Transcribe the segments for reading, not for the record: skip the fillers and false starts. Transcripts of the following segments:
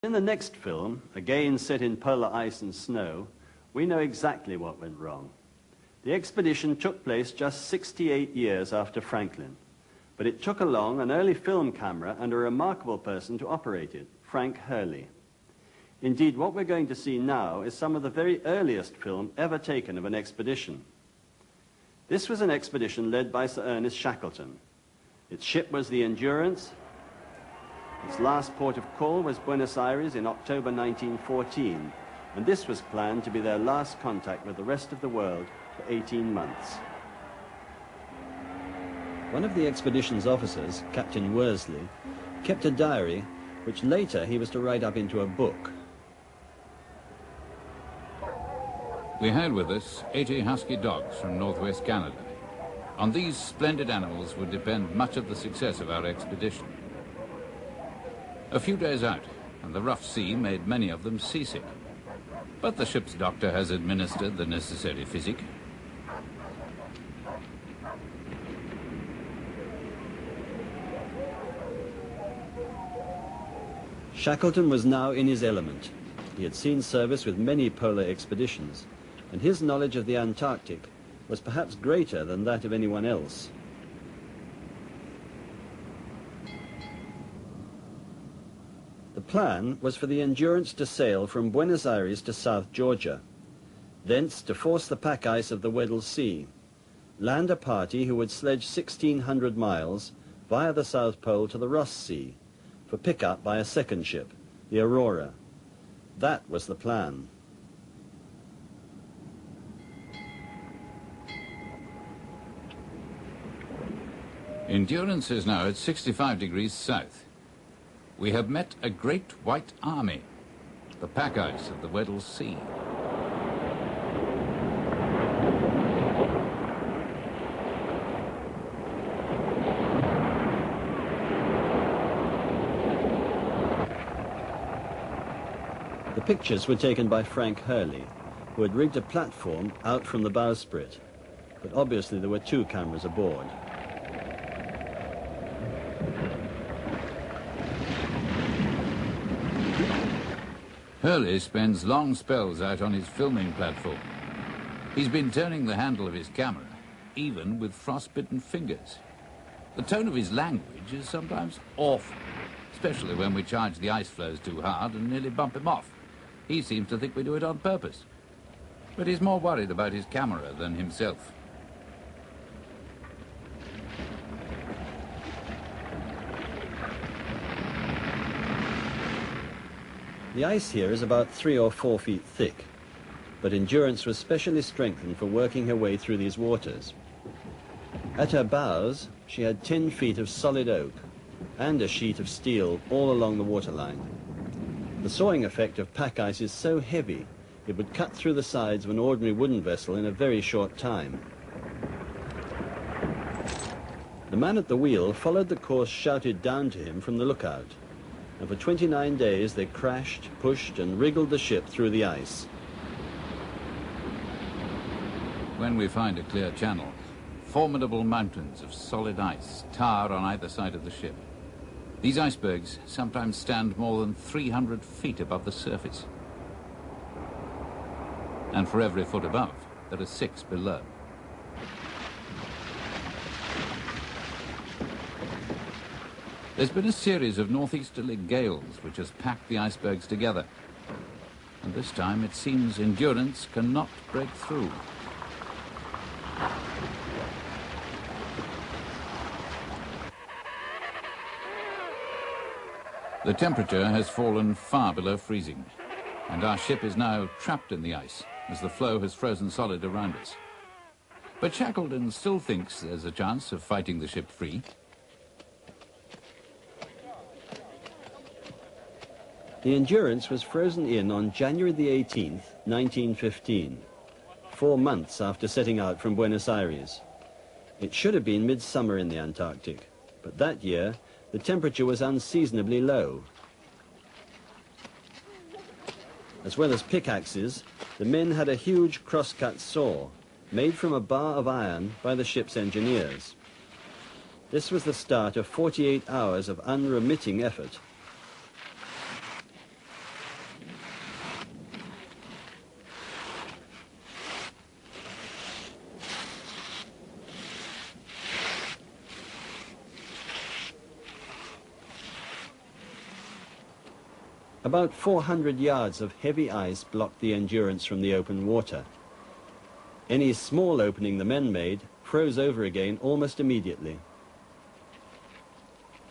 In the next film, again set in polar ice and snow, we know exactly what went wrong. The expedition took place just 68 years after Franklin, but it took along an early film camera and a remarkable person to operate it, Frank Hurley. Indeed, what we're going to see now is some of the very earliest film ever taken of an expedition. This was an expedition led by Sir Ernest Shackleton. Its ship was the Endurance. Its last port of call was Buenos Aires in October 1914, and this was planned to be their last contact with the rest of the world for 18 months. One of the expedition's officers, Captain Worsley, kept a diary which later he was to write up into a book. We had with us 80 husky dogs from northwest Canada. On these splendid animals would depend much of the success of our expedition. A few days out, and the rough sea made many of them seasick. But the ship's doctor has administered the necessary physic. Shackleton was now in his element. He had seen service with many polar expeditions, and his knowledge of the Antarctic was perhaps greater than that of anyone else. The plan was for the Endurance to sail from Buenos Aires to South Georgia, thence to force the pack ice of the Weddell Sea, land a party who would sledge 1,600 miles via the South Pole to the Ross Sea for pickup by a second ship, the Aurora. That was the plan. Endurance is now at 65 degrees south. We have met a great white army, the pack ice of the Weddell Sea. The pictures were taken by Frank Hurley, who had rigged a platform out from the bowsprit, but obviously there were two cameras aboard. Hurley spends long spells out on his filming platform. He's been turning the handle of his camera, even with frostbitten fingers. The tone of his language is sometimes awful, especially when we charge the ice floes too hard and nearly bump him off. He seems to think we do it on purpose, but he's more worried about his camera than himself. The ice here is about 3 or 4 feet thick, but Endurance was specially strengthened for working her way through these waters. At her bows, she had 10 feet of solid oak and a sheet of steel all along the waterline. The sawing effect of pack ice is so heavy, it would cut through the sides of an ordinary wooden vessel in a very short time. The man at the wheel followed the course shouted down to him from the lookout, and for 29 days they crashed, pushed and wriggled the ship through the ice. When we find a clear channel, formidable mountains of solid ice tower on either side of the ship. These icebergs sometimes stand more than 300 feet above the surface. And for every foot above, there are 6 below. There's been a series of northeasterly gales which has packed the icebergs together. And this time it seems Endurance cannot break through. The temperature has fallen far below freezing, and our ship is now trapped in the ice as the floe has frozen solid around us. But Shackleton still thinks there's a chance of fighting the ship free. The Endurance was frozen in on January the 18th, 1915, 4 months after setting out from Buenos Aires. It should have been midsummer in the Antarctic, but that year the temperature was unseasonably low. As well as pickaxes, the men had a huge cross-cut saw made from a bar of iron by the ship's engineers. This was the start of 48 hours of unremitting effort. About 400 yards of heavy ice blocked the Endurance from the open water. Any small opening the men made froze over again almost immediately.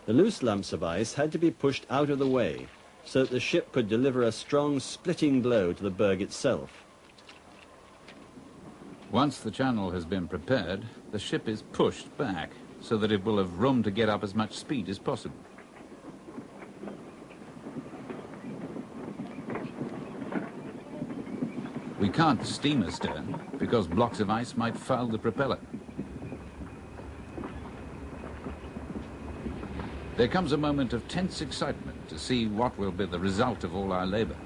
The loose lumps of ice had to be pushed out of the way so that the ship could deliver a strong splitting blow to the berg itself. Once the channel has been prepared, the ship is pushed back so that it will have room to get up as much speed as possible. We can't steam astern because blocks of ice might foul the propeller. There comes a moment of tense excitement to see what will be the result of all our labour.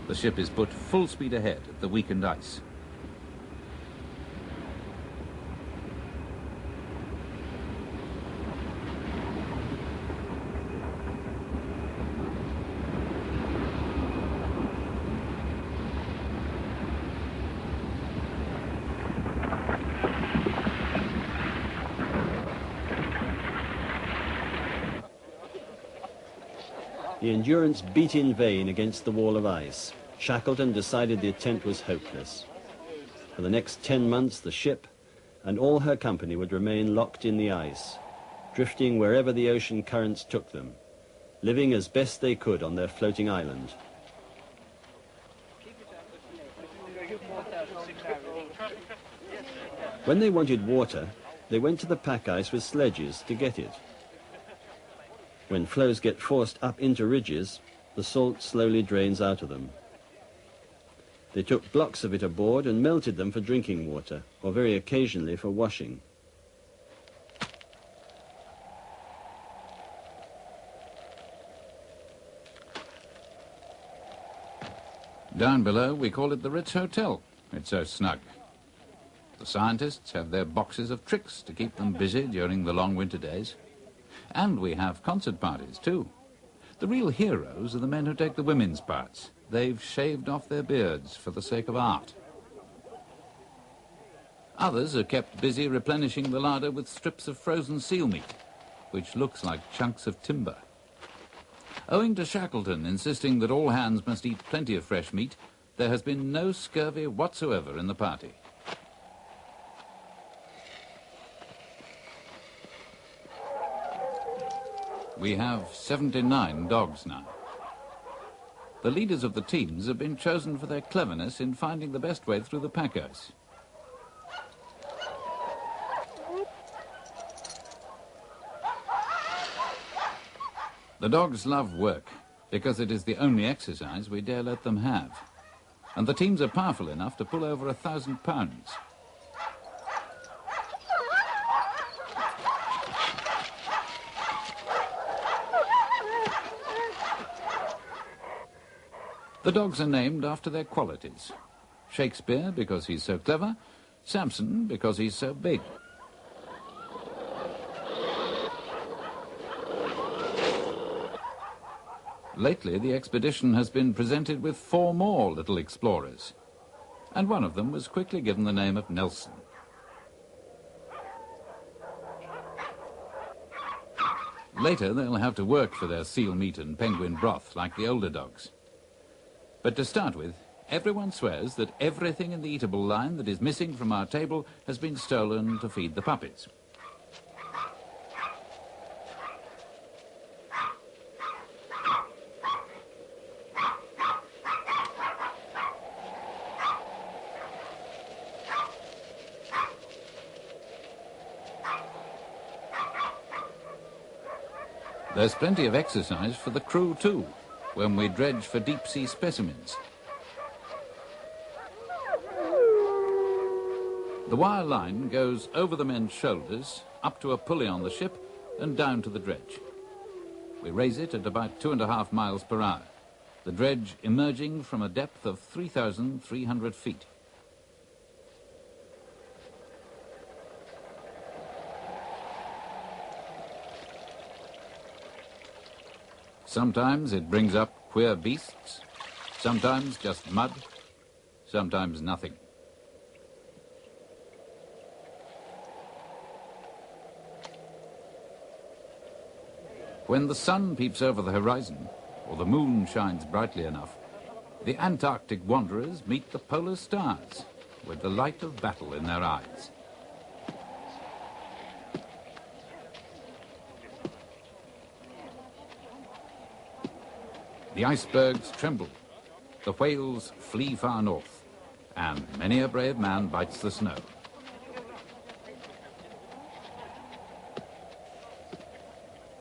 The ship is put full speed ahead of the weakened ice. The Endurance beat in vain against the wall of ice. Shackleton decided the attempt was hopeless. For the next 10 months, the ship and all her company would remain locked in the ice, drifting wherever the ocean currents took them, living as best they could on their floating island. When they wanted water, they went to the pack ice with sledges to get it. When floes get forced up into ridges, the salt slowly drains out of them. They took blocks of it aboard and melted them for drinking water, or very occasionally for washing. Down below, we call it the Ritz Hotel. It's so snug. The scientists have their boxes of tricks to keep them busy during the long winter days. And we have concert parties, too. The real heroes are the men who take the women's parts. They've shaved off their beards for the sake of art. Others are kept busy replenishing the larder with strips of frozen seal meat, which looks like chunks of timber. Owing to Shackleton insisting that all hands must eat plenty of fresh meat, there has been no scurvy whatsoever in the party. We have 79 dogs now. The leaders of the teams have been chosen for their cleverness in finding the best way through the pack ice. The dogs love work because it is the only exercise we dare let them have. And the teams are powerful enough to pull over 1,000 pounds. The dogs are named after their qualities. Shakespeare because he's so clever, Samson because he's so big. Lately, the expedition has been presented with 4 more little explorers, and one of them was quickly given the name of Nelson. Later, they'll have to work for their seal meat and penguin broth like the older dogs. But to start with, everyone swears that everything in the eatable line that is missing from our table has been stolen to feed the puppies. There's plenty of exercise for the crew too, when we dredge for deep-sea specimens. The wire line goes over the men's shoulders, up to a pulley on the ship, and down to the dredge. We raise it at about 2.5 miles per hour, the dredge emerging from a depth of 3,300 feet. Sometimes it brings up queer beasts, sometimes just mud, sometimes nothing. When the sun peeps over the horizon, or the moon shines brightly enough, the Antarctic wanderers meet the polar stars with the light of battle in their eyes. The icebergs tremble, the whales flee far north, and many a brave man bites the snow.